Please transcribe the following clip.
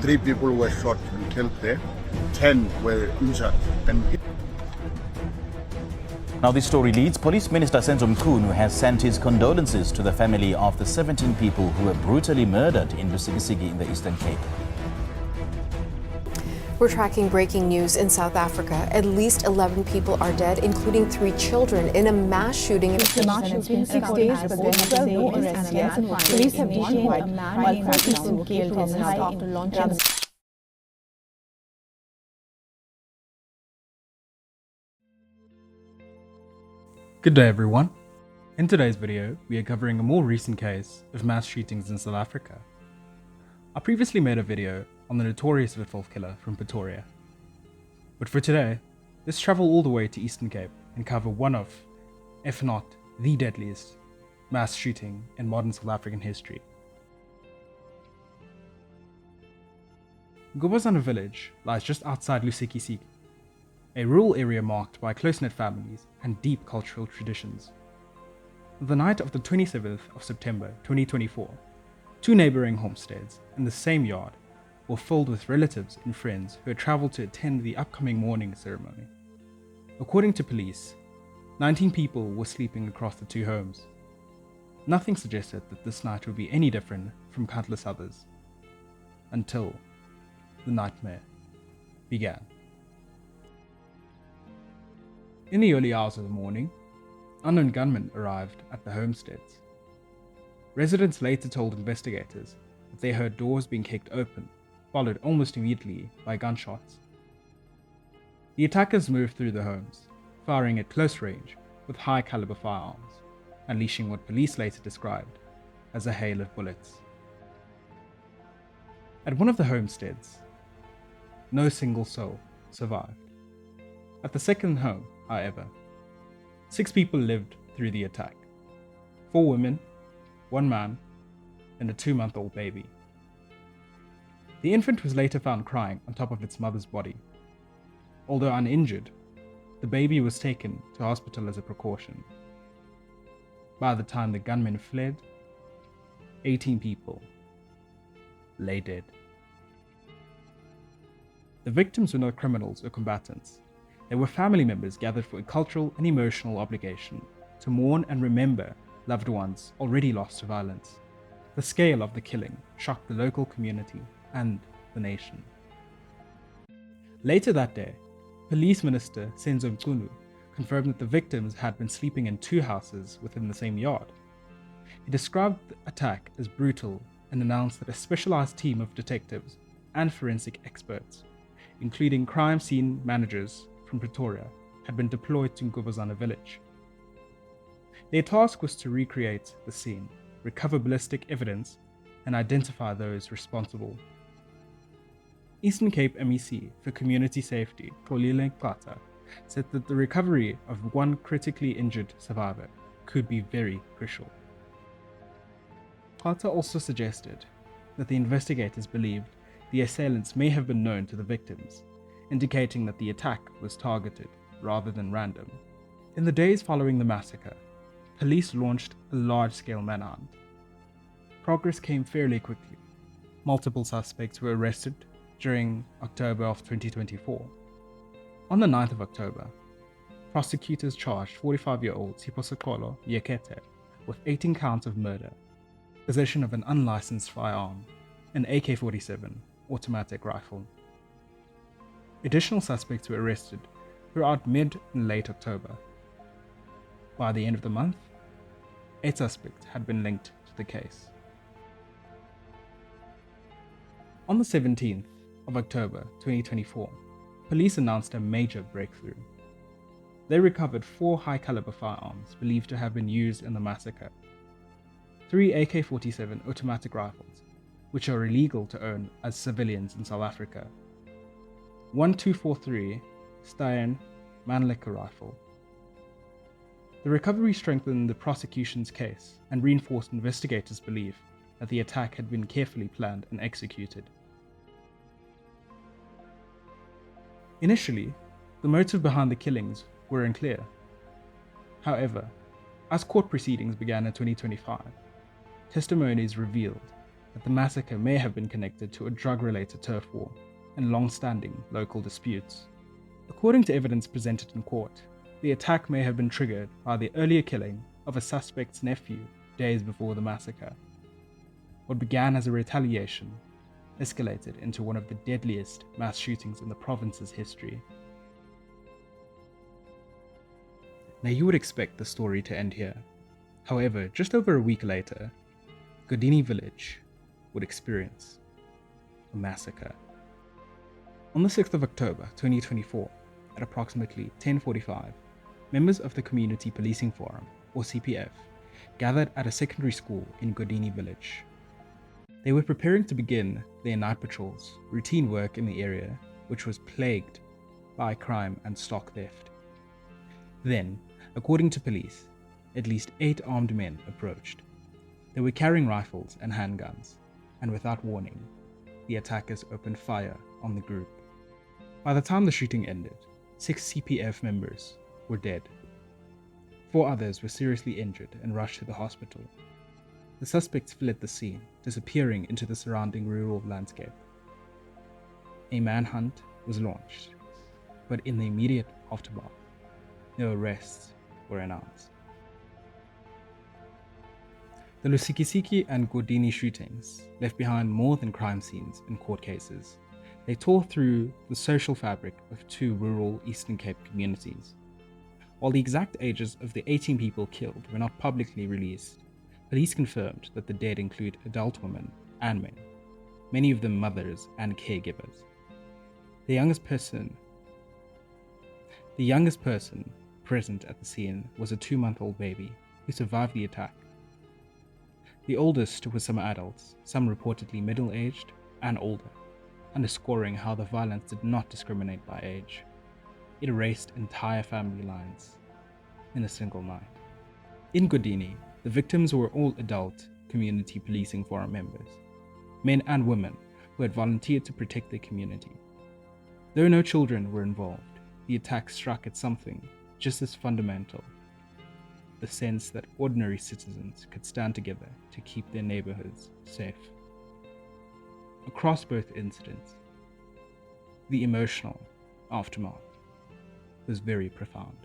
3 people were shot and killed there. 10 were injured. Now this story leads Police Minister Senzo Mchunu has sent his condolences to the family of the 17 people who were brutally murdered in Lusikisiki in the Eastern Cape. We're tracking breaking news in South Africa. At least 11 people are dead, including 3 children, in a mass shooting. The mass shooting 6 days, but there's 12 no arrests yet. Police have detained a man while 4 people killed his night after launching. Good day everyone. In today's video, we are covering a more recent case of mass shootings in South Africa. I previously made a video on the notorious Witwolf killer from Pretoria. But for today, let's travel all the way to Eastern Cape and cover one of, if not the deadliest, mass shooting in modern South African history. Ngubazana village lies just outside Lusikisiki, a rural area marked by close-knit families and deep cultural traditions. The night of the 27th of September 2024, 2 neighbouring homesteads in the same yard were filled with relatives and friends who had travelled to attend the upcoming mourning ceremony. According to police, 19 people were sleeping across the 2 homes. Nothing suggested that this night would be any different from countless others, until the nightmare began. In the early hours of the morning, unknown gunmen arrived at the homesteads. Residents later told investigators that they heard doors being kicked open, followed almost immediately by gunshots. The attackers moved through the homes, firing at close range with high-caliber firearms, unleashing what police later described as a hail of bullets. At one of the homesteads, no single soul survived. At the second home, however, 6 people lived through the attack. 4 women, 1 man, and a 2-month-old baby. The infant was later found crying on top of its mother's body. Although uninjured, the baby was taken to hospital as a precaution. By the time the gunmen fled, 18 people lay dead. The victims were not criminals or combatants. They were family members gathered for a cultural and emotional obligation to mourn and remember loved ones already lost to violence. The scale of the killing shocked the local community and the nation. Later that day, Police Minister Senzo Mchunu confirmed that the victims had been sleeping in 2 houses within the same yard. He described the attack as brutal and announced that a specialized team of detectives and forensic experts, including crime scene managers from Pretoria, had been deployed to Ngubazana village. Their task was to recreate the scene, recover ballistic evidence, and identify those responsible. Eastern Cape MEC for Community Safety, Xolile Qata, said that the recovery of 1 critically injured survivor could be very crucial. Qata also suggested that the investigators believed the assailants may have been known to the victims, indicating that the attack was targeted rather than random. In the days following the massacre, police launched a large-scale manhunt. Progress came fairly quickly. Multiple suspects were arrested during October of 2024. On the 9th of October, prosecutors charged 45-year-old Siposekolo Yekete with 18 counts of murder, possession of an unlicensed firearm, an AK-47 automatic rifle. Additional suspects were arrested throughout mid and late October. By the end of the month, 8 suspects had been linked to the case. On the 17th of October 2024, police announced a major breakthrough. They recovered 4 high-caliber firearms believed to have been used in the massacre, 3 AK-47 automatic rifles, which are illegal to own as civilians in South Africa, 1 243 Steyr Mannlicher rifle. The recovery strengthened the prosecution's case and reinforced investigators' belief that the attack had been carefully planned and executed. Initially, the motive behind the killings were unclear. However, as court proceedings began in 2025, testimonies revealed that the massacre may have been connected to a drug-related turf war and long-standing local disputes. According to evidence presented in court, the attack may have been triggered by the earlier killing of a suspect's nephew days before the massacre. What began as a retaliation escalated into one of the deadliest mass shootings in the province's history. Now, you would expect the story to end here. However, just over a week later, Godini village would experience a massacre. On the 6th of October 2024, at approximately 10:45, members of the Community Policing Forum, or CPF, gathered at a secondary school in Godini village. They were preparing to begin their night patrols, routine work in the area which was plagued by crime and stock theft. Then, according to police, at least 8 armed men approached. They were carrying rifles and handguns, and without warning, the attackers opened fire on the group. By the time the shooting ended, 6 CPF members were dead. 4 others were seriously injured and rushed to the hospital. The suspects fled the scene, disappearing into the surrounding rural landscape. A manhunt was launched, but in the immediate aftermath, no arrests were announced. The Lusikisiki and Godini shootings left behind more than crime scenes and court cases. They tore through the social fabric of 2 rural Eastern Cape communities. While the exact ages of the 18 people killed were not publicly released, police confirmed that the dead include adult women and men, many of them mothers and caregivers. The youngest person present at the scene was a 2-month-old baby who survived the attack. The oldest were some adults, some reportedly middle-aged and older, underscoring how the violence did not discriminate by age. It erased entire family lines in a single night. In Godini, the victims were all adult Community Policing Forum members, men and women who had volunteered to protect their community. Though no children were involved, the attack struck at something just as fundamental: the sense that ordinary citizens could stand together to keep their neighborhoods safe. Across both incidents, the emotional aftermath was very profound.